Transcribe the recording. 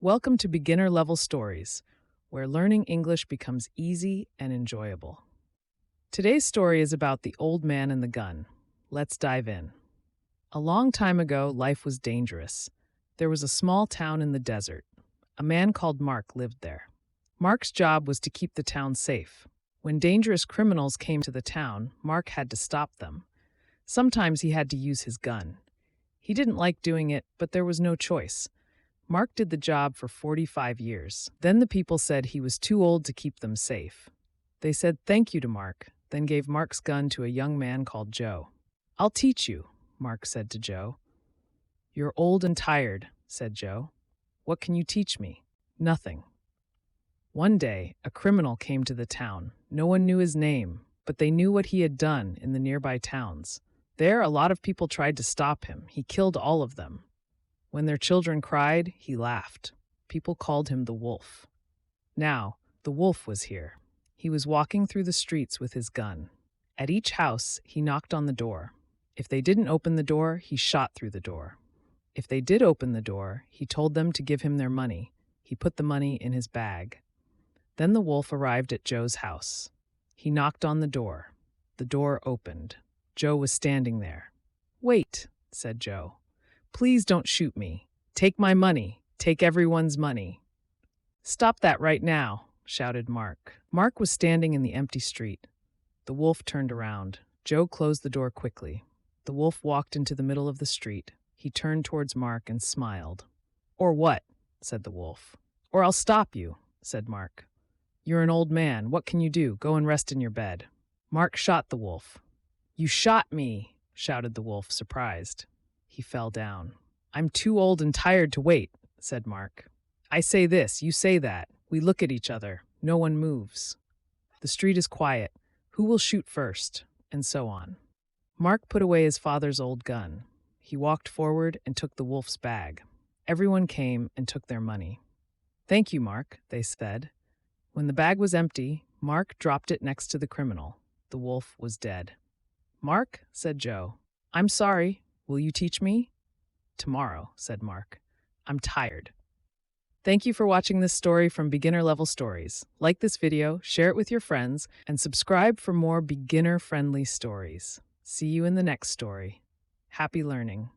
Welcome to Beginner Level Stories, where learning English becomes easy and enjoyable. Today's story is about the old man and the gun. Let's dive in. A long time ago, life was dangerous. There was a small town in the desert. A man called Mark lived there. Mark's job was to keep the town safe. When dangerous criminals came to the town, Mark had to stop them. Sometimes he had to use his gun. He didn't like doing it, but there was no choice. Mark did the job for 45 years. Then the people said he was too old to keep them safe. They said thank you to Mark, then gave Mark's gun to a young man called Joe. "I'll teach you," Mark said to Joe. "You're old and tired," said Joe. "What can you teach me?" "Nothing." One day, a criminal came to the town. No one knew his name, but they knew what he had done in the nearby towns. There, a lot of people tried to stop him. He killed all of them. When their children cried, he laughed. People called him the Wolf. Now, the Wolf was here. He was walking through the streets with his gun. At each house, he knocked on the door. If they didn't open the door, he shot through the door. If they did open the door, he told them to give him their money. He put the money in his bag. Then the Wolf arrived at Joe's house. He knocked on the door. The door opened. Joe was standing there. "Wait," said Joe. "Please don't shoot me. Take my money. Take everyone's money." "Stop that right now," shouted Mark. Mark was standing in the empty street. The Wolf turned around. Joe closed the door quickly. The Wolf walked into the middle of the street. He turned towards Mark and smiled. "Or what?" said the Wolf. "Or I'll stop you," said Mark. "You're an old man. What can you do? Go and rest in your bed." Mark shot the Wolf. "You shot me," shouted the Wolf, surprised. He fell down. "I'm too old and tired to wait," said Mark. "I say this, you say that. We look at each other. No one moves. The street is quiet. Who will shoot first?" And so on. Mark put away his father's old gun. He walked forward and took the Wolf's bag. Everyone came and took their money. "Thank you, Mark," they said. When the bag was empty, Mark dropped it next to the criminal. The Wolf was dead. "Mark," said Joe, "I'm sorry. Will you teach me?" "Tomorrow," said Mark. "I'm tired." Thank you for watching this story from Beginner Level Stories. Like this video, share it with your friends, and subscribe for more beginner-friendly stories. See you in the next story. Happy learning.